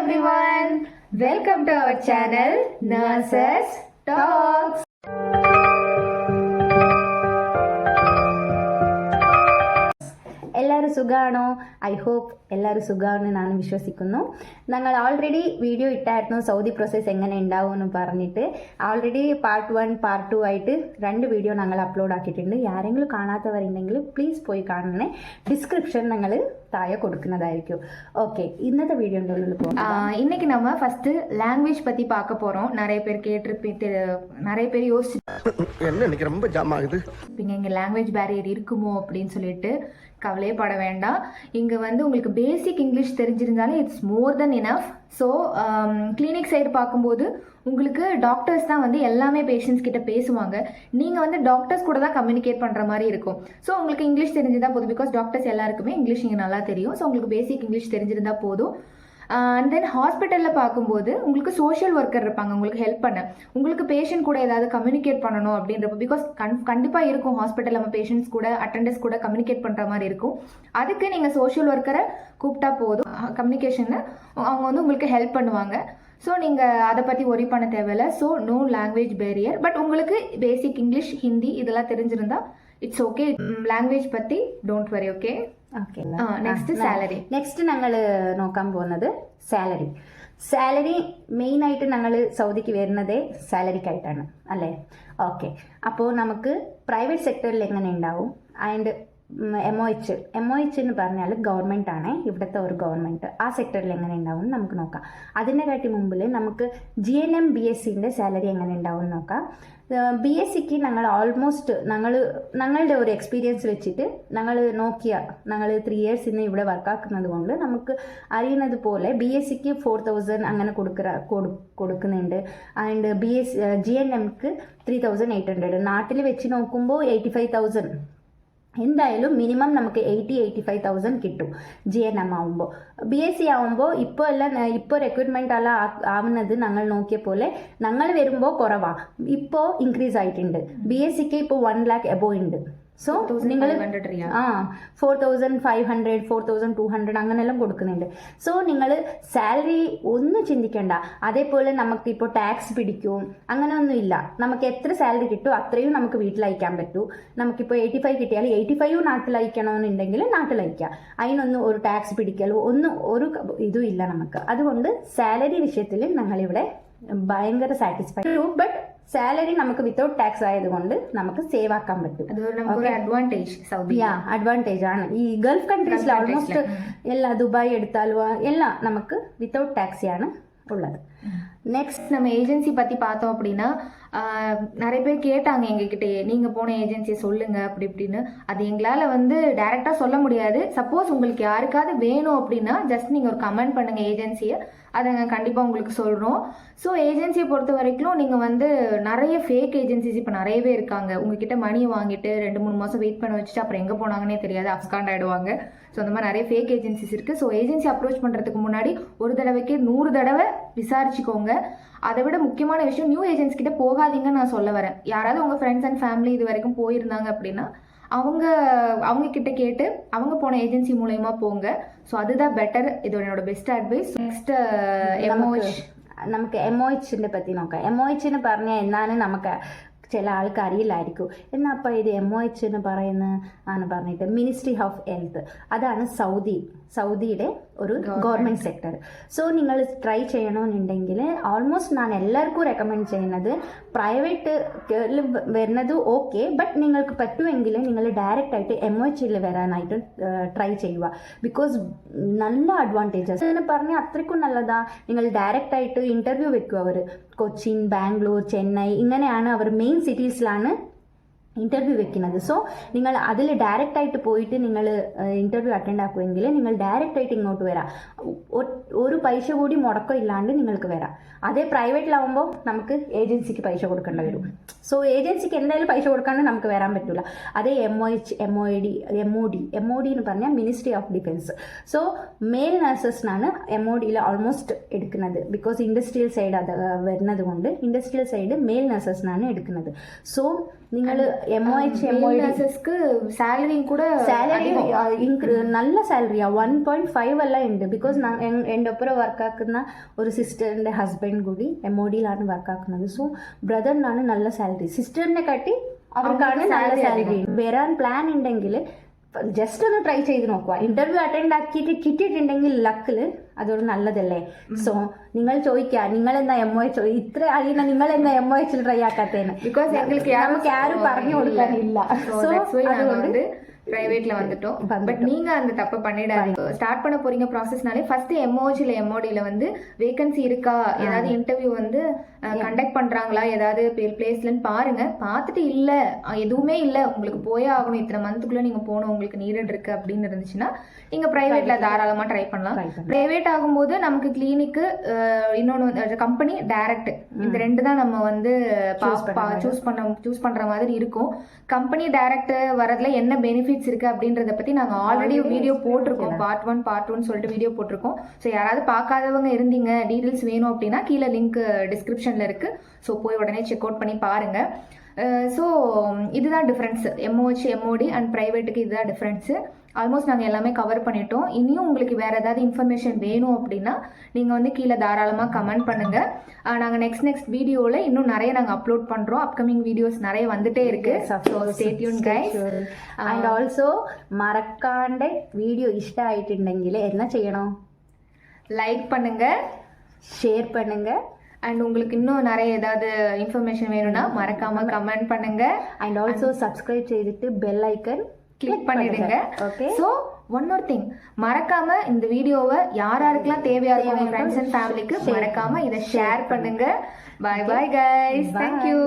everyone, welcome to our channel Nurses Talks. എല്ലാവരും സുഖമാണോ? I hope എല്ലാവരും സുഖമാണെന്ന് ഞാൻ വിശ്വസിക്കുന്നു. ഞങ്ങൾ ഓൾറെഡി വീഡിയോ ഇട്ടായിരുന്നു സൗദി പ്രോസസ്സ് എങ്ങനെ ഉണ്ടാവും എന്ന് പറഞ്ഞിട്ട്. ഓൾറെഡി പാർട്ട് 1 പാർട്ട് 2 ആയിട്ട് 2 വീഡിയോ ഞങ്ങൾ അപ്ലോഡ് ആക്കിയിട്ടുണ്ട്. ആരെങ്കിലും കാണാത്തവരുണ്ടെങ്കിൽ പ്ലീസ് പോയി കാണണേ. ഡിസ്ക്രിപ്ഷൻ ഞങ്ങൾ താഴെ കൊടുക്കുന്നതായിരിക്കും. ஓகே, இന്നത്തെ வீடியோல போறோம். இன்னைக்கு நம்ம ஃபர்ஸ்ட் லாங்குவேஜ் பத்தி பார்க்க போறோம். நிறைய பேர் கேட்டிருப்பீங்க, நிறைய பேர் யோசிச்சு என்ன எனக்கு ரொம்ப ஜாம் ஆகுது. இங்க லாங்குவேஜ் பேரியர் இருக்குமோ அப்படின்னு சொல்லிட்டு கவலையே பட வேண்டாம். இங்க வந்து உங்களுக்கு பேசிக் இங்கிலீஷ் தெரிஞ்சிருந்தாலும் it's more than enough. So clinic side பார்க்கும்போது உங்களுக்கு டாக்டர்ஸ் தான் வந்து எல்லாமே பேஷண்ட்ஸ் கிட்ட பேசுவாங்க. நீங்கள் வந்து டாக்டர்ஸ் கூட தான் கம்யூனிகேட் பண்ணுற மாதிரி இருக்கும். ஸோ உங்களுக்கு இங்கிலீஷ் தெரிஞ்சிருந்தா போதும். பிகாஸ் டாக்டர்ஸ் எல்லாருக்குமே இங்கிலீஷ் இங்கே நல்லா தெரியும். ஸோ உங்களுக்கு பேசிக் இங்கிலீஷ் தெரிஞ்சிருந்தா போதும். அண்ட் தென் ஹாஸ்பிட்டலில் பார்க்கும்போது உங்களுக்கு சோஷியல் ஒர்க்கர் இருப்பாங்க உங்களுக்கு ஹெல்ப் பண்ண. உங்களுக்கு பேஷண்ட் கூட ஏதாவது கம்யூனிகேட் பண்ணணும் அப்படின்றப்ப, பிகாஸ் கண்டிப்பாக இருக்கும் ஹாஸ்பிட்டல் நம்ம பேஷண்ட்ஸ் கூட அட்டெண்டர்ஸ் கூட கம்யூனிகேட் பண்ணுற மாதிரி இருக்கும். அதுக்கு நீங்கள் சோஷியல் ஒர்க்கரை கூப்பிட்டா போதும். கம்யூனிகேஷனை அவங்க வந்து உங்களுக்கு ஹெல்ப் பண்ணுவாங்க. ஸோ நீங்கள் அதை பற்றி ஒரி பண்ண தேவையில்லை. So no language barrier. But உங்களுக்கு பேசிக் இங்கிலீஷ், ஹிந்தி இதெல்லாம் தெரிஞ்சிருந்தா இட்ஸ் ஓகே. லாங்குവേജ് പറ്റി don't worry. Okay okay, next salary. Next ഞങ്ങൾ നോക്കാൻ പോകുന്നത് സാലറി. സാലറി മെയിൻ ആയിട്ട് ഞങ്ങൾ സൗദിക്ക് വരുന്നത് സാലറിക്കായിട്ടാണ് അല്ലേ? ഓക്കെ, അപ്പോൾ നമുക്ക് പ്രൈവറ്റ് സെക്ടറിൽ എങ്ങനെ ഉണ്ടാവും? ആൻഡ് MOH എന്ന് പറഞ്ഞാൽ ഗവൺമെൻറ് ആണ്, ഇവിടുത്തെ ഒരു ഗവൺമെൻറ്. ആ സെക്ടറിൽ എങ്ങനെ ഉണ്ടാവും നമുക്ക് നോക്കാം. അതിനെ കാട്ടി മുമ്പിൽ നമുക്ക് GNM BScൻ്റെ സാലറി എങ്ങനെ ഉണ്ടാവും നോക്കാം. BScക്ക് ഞങ്ങൾ ഓൾമോസ്റ്റ് ഞങ്ങളുടെ ഒരു എക്സ്പീരിയൻസ് വെച്ചിട്ട് ഞങ്ങൾ ഞങ്ങൾ 3 years ഇന്ന് ഇവിടെ വർക്കാക്കുന്നത് കൊണ്ട് നമുക്ക് അറിയുന്നത് പോലെ BScക്ക് 4,000 അങ്ങനെ കൊടുക്കുന്നുണ്ട്. ആൻഡ് GNMക്ക് 3,800. നാട്ടിൽ വെച്ച് നോക്കുമ്പോൾ 85,000 എന്തായാലും മിനിമം നമുക്ക് 80-85,000 കിട്ടും GNM ആവുമ്പോൾ. BSc ആവുമ്പോൾ ഇപ്പോൾ റിക്രൂട്ട്മെന്റ് എല്ലാം ആവുന്നത് ഞങ്ങൾ നോക്കിയ പോലെ ഞങ്ങൾ വരുമ്പോൾ കുറവാണ്, ഇപ്പോൾ ഇൻക്രീസ് ആയിട്ടുണ്ട്. BScക്ക് ഇപ്പോൾ 1 lakh എബോവ് ഉണ്ട്. സോ നിങ്ങൾ 4,500 4,200 അങ്ങനെല്ലാം കൊടുക്കുന്നുണ്ട്. സോ നിങ്ങൾ സാലറി ഒന്നും ചിന്തിക്കേണ്ട. അതേപോലെ നമുക്ക് ഇപ്പോൾ ടാക്സ് പിടിക്കും അങ്ങനെ ഒന്നും ഇല്ല. നമുക്ക് എത്ര സാലറി കിട്ടും അത്രയും നമുക്ക് വീട്ടിൽ അയക്കാൻ പറ്റൂ. നമുക്കിപ്പോൾ 85 കിട്ടിയാൽ 85 നാട്ടിൽ അയക്കണമെന്നുണ്ടെങ്കിൽ നാട്ടിൽ അയക്കാം. അതിനൊന്നും ഒരു ടാക്സ് പിടിക്കലോ ഒന്നും ഒരു ഇതും ഇല്ല നമുക്ക്. അതുകൊണ്ട് സാലറി വിഷയത്തിൽ ഞങ്ങളിവിടെ ഭയങ്കര സാറ്റിസ്ഫൈഡ്. ബട്ട് സാലറി നമുക്ക് വിത്തൗട്ട് ടാക്സ് ആയതുകൊണ്ട് നമുക്ക് സേവ് ആക്കാൻ പറ്റും. അഡ്വാൻറ്റേജ് ആണ്. ഈ ഗൾഫ് കൺട്രീസിൽ ഓൾമോസ്റ്റ് എല്ലാ ദുബായ് എടുത്താലും എല്ലാം നമുക്ക് വിത്തൗട്ട് ടാക്സ് ആണ് ഉള്ളത്. நெக்ஸ்ட் நம்ம ஏஜென்சி பற்றி பார்த்தோம் அப்படின்னா நிறைய பேர் கேட்டாங்க எங்ககிட்ட, நீங்கள் போன ஏஜென்சியை சொல்லுங்க அப்படி இப்படின்னு. அது எங்களால் வந்து டைரெக்டாக சொல்ல முடியாது. சப்போஸ் உங்களுக்கு யாருக்காவது வேணும் அப்படின்னா ஜஸ்ட் நீங்கள் ஒரு கமெண்ட் பண்ணுங்கள் ஏஜென்சியை, அதை நாங்கள் கண்டிப்பாக உங்களுக்கு சொல்கிறோம். ஸோ ஏஜென்சியை பொறுத்த வரைக்கும் நீங்கள் வந்து நிறைய ஃபேக் ஏஜென்சிஸ் இப்போ நிறையவே இருக்காங்க. உங்ககிட்ட மணியை வாங்கிட்டு 2-3 மாதம் வெயிட் பண்ண வச்சுட்டு அப்புறம் எங்கே போனாங்கன்னே தெரியாது, அப்ஸ்காண்ட் ஆகிடுவாங்க. ஸோ அந்த மாதிரி நிறைய ஃபேக் ஏஜென்சிஸ் இருக்குது. ஸோ ஏஜென்சி அப்ரோச் பண்ணுறதுக்கு முன்னாடி ஒரு தடவைக்கு 100 தடவை விசாரிச்சுக்கோங்க. அதை விட முக்கியமான விஷயம், நியூ ஏஜென்ட்ஸ் கிட்ட போகாதீங்கன்னு நான் சொல்ல வரேன். யாராவது உங்கள் ஃப்ரெண்ட்ஸ் அண்ட் ஃபேமிலி இது வரைக்கும் போயிருந்தாங்க அப்படின்னா அவங்க கிட்ட கேட்டு அவங்க போன ஏஜென்சி மூலயமா போங்க. ஸோ அதுதான் பெட்டர். இது என்னோட பெஸ்ட் அட்வைஸ். നെക്സ്റ്റ് നമുക്ക് MOHനെ പറ്റി നോക്കാം. MOHന്ന് പറഞ്ഞാൽ എന്നാണ് നമുക്ക് ചില ആൾക്ക് അറിയില്ലായിരിക്കും. എന്നാൽ അപ്പോൾ ഇത് MOH എന്ന് പറഞ്ഞിട്ട് മിനിസ്ട്രി ഓഫ് ഹെൽത്ത്. അതാണ് സൗദിയുടെ ഒരു ഗവൺമെൻറ് സെക്ടർ. സോ നിങ്ങൾ ട്രൈ ചെയ്യണമെന്നുണ്ടെങ്കിൽ ഓൾമോസ്റ്റ് ഞാൻ എല്ലാവർക്കും റെക്കമെൻഡ് ചെയ്യുന്നത് പ്രൈവറ്റ് വരുന്നത് ഓക്കെ, ബട്ട് നിങ്ങൾക്ക് പറ്റുമെങ്കിൽ നിങ്ങൾ ഡയറക്റ്റ് ആയിട്ട് MOHൽ വരാനായിട്ട് ട്രൈ ചെയ്യുക. ബിക്കോസ് നല്ല അഡ്വാൻറ്റേജസ് എന്ന് പറഞ്ഞാൽ അത്രയ്ക്കും നല്ലതാ. നിങ്ങൾ ഡയറക്റ്റ് ആയിട്ട് ഇൻ്റർവ്യൂ വെക്കുക. അവർ കൊച്ചിൻ, ബാംഗ്ലൂർ, ചെന്നൈ ഇങ്ങനെയാണ് അവർ മെയിൻ സിറ്റീസിലാണ് ഇൻ്റർവ്യൂ വെക്കുന്നത്. സോ നിങ്ങൾ അതിൽ ഡയറക്റ്റ് ആയിട്ട് പോയിട്ട് നിങ്ങൾ ഇൻ്റർവ്യൂ അറ്റൻഡ് ആക്കുമെങ്കിൽ നിങ്ങൾ ഡയറക്റ്റ് ആയിട്ട് ഇങ്ങോട്ട് വരാം. ഒരു പൈസ കൂടി മുടക്കം ഇല്ലാണ്ട് നിങ്ങൾക്ക് വരാം. അതേ പ്രൈവറ്റിലാവുമ്പോൾ നമുക്ക് ഏജൻസിക്ക് പൈസ കൊടുക്കേണ്ടി വരും. സോ ഏജൻസിക്ക് എന്തായാലും പൈസ കൊടുക്കാണ്ട് നമുക്ക് വരാൻ പറ്റില്ല. അതേ MOH, MOD എന്ന് പറഞ്ഞാൽ ministry of defence. So male നഴ്സസിനാണ് MODയിൽ ഓൾമോസ്റ്റ് എടുക്കുന്നത്. ബിക്കോസ് ഇൻഡസ്ട്രിയൽ സൈഡ് അത് വരുന്നത് കൊണ്ട് ഇൻഡസ്ട്രിയൽ സൈഡ് മെയിൽ നഴ്സസിനാണ് എടുക്കുന്നത്. സോ നിങ്ങൾ MOH நர்சஸ்க்கு சேலரியும் கூட സ്യാലറി നല്ല സാലറിയാ 1.5 എല്ലാം ഉണ്ട് ബിക്കോസ് എൻ്റെ ഒപ്പം വർക്കാക്കുന്ന ഒരു സിസ്റ്ററിൻ്റെ ഹസ്ബൻഡ് കൂടി MODയിലാണ് വർക്കാക്കുന്നത് സോ ബ്രദറിനാണ് നല്ല സാലറി സിസ്റ്ററിനെ കാട്ടി അവർക്കാണ് നല്ല സാലറി വരാൻ പ്ലാൻ ഉണ്ടെങ്കിൽ ജസ്റ്റ് ഒന്ന് ട്രൈ ചെയ്ത് നോക്കുക ഇന്റർവ്യൂ അറ്റൻഡ് ആക്കിയിട്ട് കിട്ടിയിട്ടുണ്ടെങ്കിൽ ലക്കിൽ അതൊരു നല്ലതല്ലേ സോ നിങ്ങൾ ചോദിക്കുക നിങ്ങളെന്നാ MOH ഇത്ര അറിയുന്ന നിങ്ങളെന്നാ MOHൽ ട്രൈ ആക്കാത്തേന്ന് பிகாஸ் எங்களுக்கு നമുക്ക് ആരും പറഞ്ഞു കൊടുക്കാനില്ല So that's why நாங்க வந்து பிரைவேட்ல வந்துட்டோம். பட் நீங்க அந்த தப்பை பண்ணிடாதீங்க. ஸ்டார்ட் பண்ண போறீங்க ப்ராசஸ்னாலே ஃபர்ஸ்ட் MOH இல்ல MODல வந்து வேகன்சி இருக்கா, ஏதாவது இன்டர்வியூ வந்து கண்டக்ட் பண்றாங்களா, ஏதாவது பிளேஸ்லன்னு பாருங்க. பார்த்துட்டு இல்ல எதுவுமே இல்ல உங்களுக்கு போயே ஆகணும் இத்தனை மந்த்துக்குள்ள நீங்க போகணும் உங்களுக்கு நீடட் இருக்கு அப்படின்னு இருந்துச்சுன்னா நீங்க பிரைவேட்ல தாராளமா ட்ரை பண்ணலாம். பிரைவேட் ஆகும்போது நமக்கு கிளினிக்கு இன்னொன்னு கம்பெனி டைரக்ட் இந்த ரெண்டு தான் நம்ம வந்து சூஸ் பண்ற மாதிரி இருக்கும். கம்பெனி டைரக்ட் வரதுல என்ன பெனிஃபிட்ஸ் இருக்கு அப்படின்றத பத்தி நாங்க ஆல்ரெடி வீடியோ போட்டிருக்கோம். பார்ட் 1 சொல்லிட்டு வீடியோ போட்டிருக்கோம். ஸோ யாராவது பார்க்காதவங்க இருந்தீங்க டீடைல்ஸ் வேணும் அப்படின்னா கீழே லிங்க் டிஸ்கிரிப்ஷன்ல இருக்கு. ஸோ போய் உடனே செக் அவுட் பண்ணி பாருங்க. ஸோ இதுதான் டிஃப்ரென்ஸ் MOH MOD அண்ட் ப்ரைவேட்டுக்கு இதுதான் டிஃப்ரென்ஸு. ஆல்மோஸ்ட் நாங்கள் எல்லாமே கவர் பண்ணிட்டோம். இனியும் உங்களுக்கு வேறு ஏதாவது இன்ஃபர்மேஷன் வேணும் அப்படின்னா நீங்கள் வந்து கீழே தாராளமாக கமெண்ட் பண்ணுங்கள். நாங்கள் நெக்ஸ்ட் வீடியோவில் இன்னும் நிறைய நாங்கள் அப்லோட் பண்ணுறோம். அப்கமிங் வீடியோஸ் நிறைய வந்துட்டே இருக்கு. So stay tuned guys. And also മറക്കാണ്ട് വീഡിയോ ഇഷ്ടമായിട്ടുണ്ടെങ്കിൽ എന്നാ ചെയ്യണം? லைக் பண்ணுங்க, ஷேர் பண்ணுங்க. அண்ட் உங்களுக்கு இன்னும் நிறைய ஏதாவது இன்ஃபர்மேஷன் வேணும்னா மறக்காம கமெண்ட் பண்ணுங்க. அண்ட் ஆல்சோ சப்ஸ்கிரைப் செய்துட்டு பெல் ஐக்கன் கிளிக் பண்ணிடுங்க. Okay. So one more thing, மறக்காம இந்த வீடியோவை யாருக்கெல்லாம் தேவையா இருக்கும் ஃப்ரெண்ட்ஸ் அண்ட் ஃபேமிலிக்கு மறக்காம இதை ஷேர் பண்ணுங்க. Bye bye guys. தேங்க்யூ.